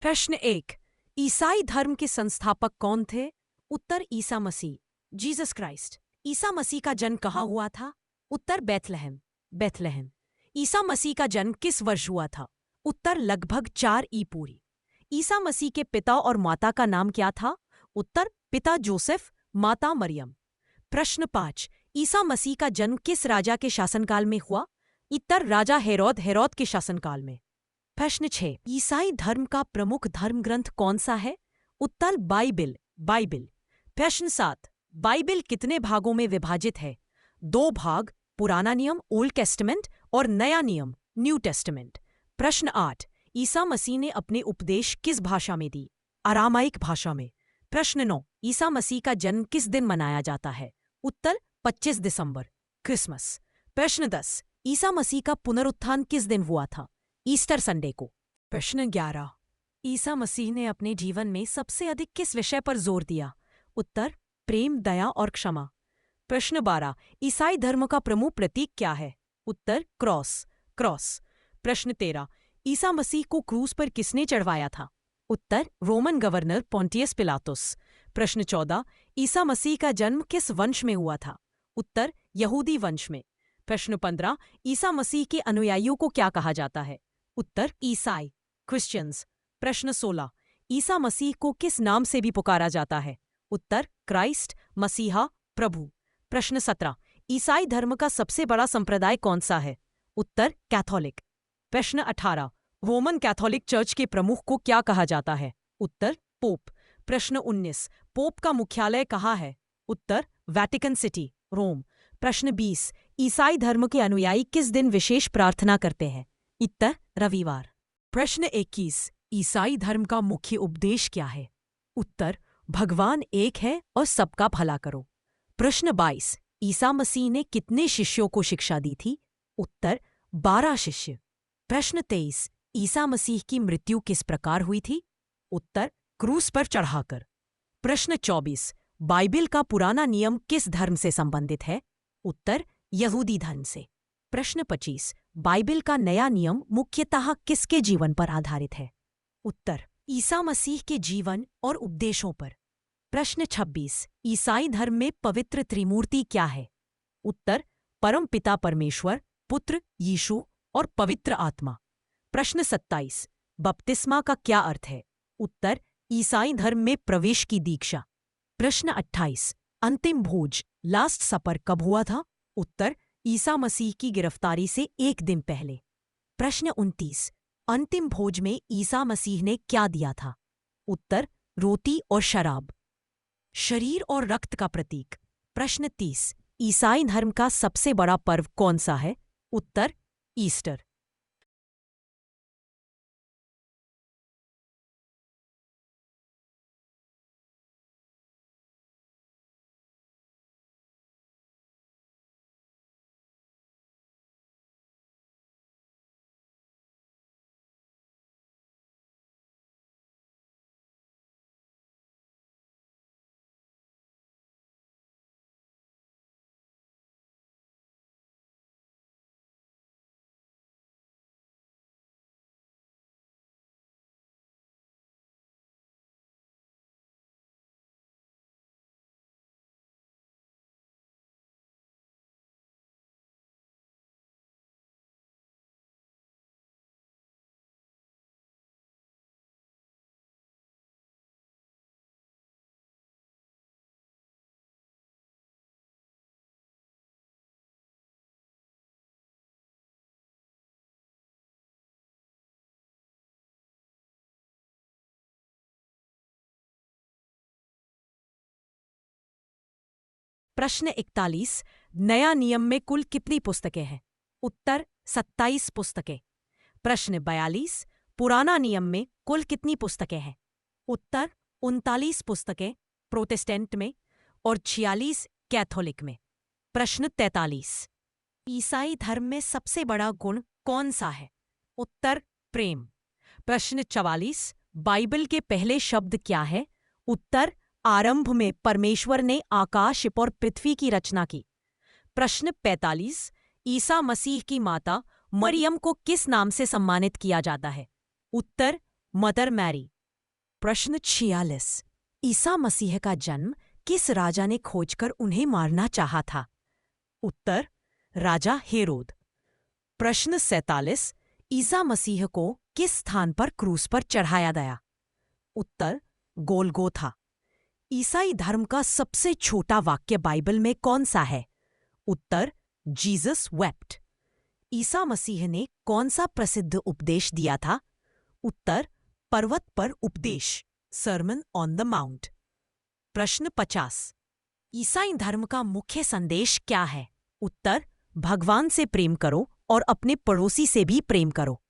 प्रश्न 1। ईसाई धर्म के संस्थापक कौन थे? उत्तर ईसा मसीह, जीसस क्राइस्ट। ईसा मसीह का जन्म कहाँ हुआ था? उत्तर बेथलेहम, बेथलेहम। ईसा मसीह का जन्म किस वर्ष हुआ था? उत्तर लगभग 4 ई पूरी। ईसा मसीह के पिता और माता का नाम क्या था? उत्तर पिता जोसेफ, माता मरियम। प्रश्न 5। ईसा मसीह का जन्म किस राजा के शासनकाल में हुआ? उत्तर राजा हेरोद के शासनकाल में। प्रश्न 6। ईसाई धर्म का प्रमुख धर्म ग्रंथ कौन सा है? उत्तर बाइबिल, बाइबिल। प्रश्न 7। बाइबिल कितने भागों में विभाजित है? 2 भाग, पुराना नियम ओल्ड टेस्टामेंट और नया नियम न्यू टेस्टामेंट। प्रश्न 8। ईसा मसीह ने अपने उपदेश किस भाषा में दी? अरामाइक भाषा में। प्रश्न 9। ईसा मसीह का जन्म किस दिन मनाया जाता है? उत्तर 25 दिसंबर, क्रिसमस। प्रश्न 10। ईसा मसीह का पुनरुत्थान किस दिन हुआ था? ईस्टर संडे को। प्रश्न 11। ईसा मसीह ने अपने जीवन में सबसे अधिक किस विषय पर जोर दिया? उत्तर प्रेम, दया और क्षमा। प्रश्न 12। ईसाई धर्म का प्रमुख प्रतीक क्या है? उत्तर क्रॉस, क्रॉस। प्रश्न 13। ईसा मसीह को क्रूस पर किसने चढ़वाया था? उत्तर रोमन गवर्नर पोंटियस पिलातुस। प्रश्न 14। ईसा मसीह का जन्म किस वंश में हुआ था? उत्तर यहूदी वंश में। प्रश्न 15। ईसा मसीह के अनुयायियों को क्या कहा जाता है? उत्तर ईसाई, क्रिश्चियंस। प्रश्न 16। ईसा मसीह को किस नाम से भी पुकारा जाता है? उत्तर क्राइस्ट, मसीहा, प्रभु। प्रश्न 17। ईसाई धर्म का सबसे बड़ा संप्रदाय कौन सा है? उत्तर कैथोलिक। प्रश्न 18। रोमन कैथोलिक चर्च के प्रमुख को क्या कहा जाता है? उत्तर पोप। प्रश्न 19। पोप का मुख्यालय कहाँ है? उत्तर वेटिकन सिटी, रोम। प्रश्न 20। ईसाई धर्म के अनुयायी किस दिन विशेष प्रार्थना करते हैं? उत्तर रविवार। प्रश्न 21। ईसाई धर्म का मुख्य उपदेश क्या है? उत्तर भगवान एक है और सबका भला करो। प्रश्न 22। ईसा मसीह ने कितने शिष्यों को शिक्षा दी थी? उत्तर 12 शिष्य। प्रश्न 23। ईसा मसीह की मृत्यु किस प्रकार हुई थी? उत्तर क्रूस पर चढ़ाकर। प्रश्न 24। बाइबिल का पुराना नियम किस धर्म से संबंधित है? उत्तर यहूदी धर्म से। प्रश्न 25। बाइबिल का नया नियम मुख्यतः किसके जीवन पर आधारित है? उत्तर ईसा मसीह के जीवन और उपदेशों पर। प्रश्न 26। ईसाई धर्म में पवित्र त्रिमूर्ति क्या है? उत्तर परमपिता परमेश्वर, पुत्र यीशु और पवित्र आत्मा। प्रश्न 27। बपतिस्मा का क्या अर्थ है? उत्तर ईसाई धर्म में प्रवेश की दीक्षा। प्रश्न 28। अंतिम भोज लास्ट सपर कब हुआ था? उत्तर ईसा मसीह की गिरफ्तारी से 1 दिन पहले। प्रश्न 29। अंतिम भोज में ईसा मसीह ने क्या दिया था? उत्तर रोटी और शराब। शरीर और रक्त का प्रतीक। प्रश्न 30। ईसाई धर्म का सबसे बड़ा पर्व कौन सा है? उत्तर ईस्टर। प्रश्न 41। नया नियम में कुल कितनी पुस्तकें हैं? उत्तर 27 पुस्तकें। प्रश्न 42। पुराना नियम में कुल कितनी पुस्तकें हैं? उत्तर 39 पुस्तकें प्रोटेस्टेंट में और 46 कैथोलिक में। प्रश्न 43। ईसाई धर्म में सबसे बड़ा गुण कौन सा है? उत्तर प्रेम। प्रश्न 44। बाइबल के पहले शब्द क्या है? उत्तर आरंभ में परमेश्वर ने आकाश और पृथ्वी की रचना की। प्रश्न 45। ईसा मसीह की माता मरियम को किस नाम से सम्मानित किया जाता है? उत्तर मदर मैरी। प्रश्न 46। ईसा मसीह का जन्म किस राजा ने खोजकर उन्हें मारना चाहा था? उत्तर, राजा हेरोद। प्रश्न 47। ईसा मसीह को किस स्थान पर क्रूस पर चढ़ाया गया? उत्तर, गोलगोथा। ईसाई धर्म का सबसे छोटा वाक्य बाइबल में कौन सा है? उत्तर, जीसस वेप्ट। ईसा मसीह ने कौन सा प्रसिद्ध उपदेश दिया था? उत्तर, पर्वत पर उपदेश, सर्मन ऑन द माउंट। प्रश्न 50। ईसाई धर्म का मुख्य संदेश क्या है? उत्तर, भगवान से प्रेम करो और अपने पड़ोसी से भी प्रेम करो।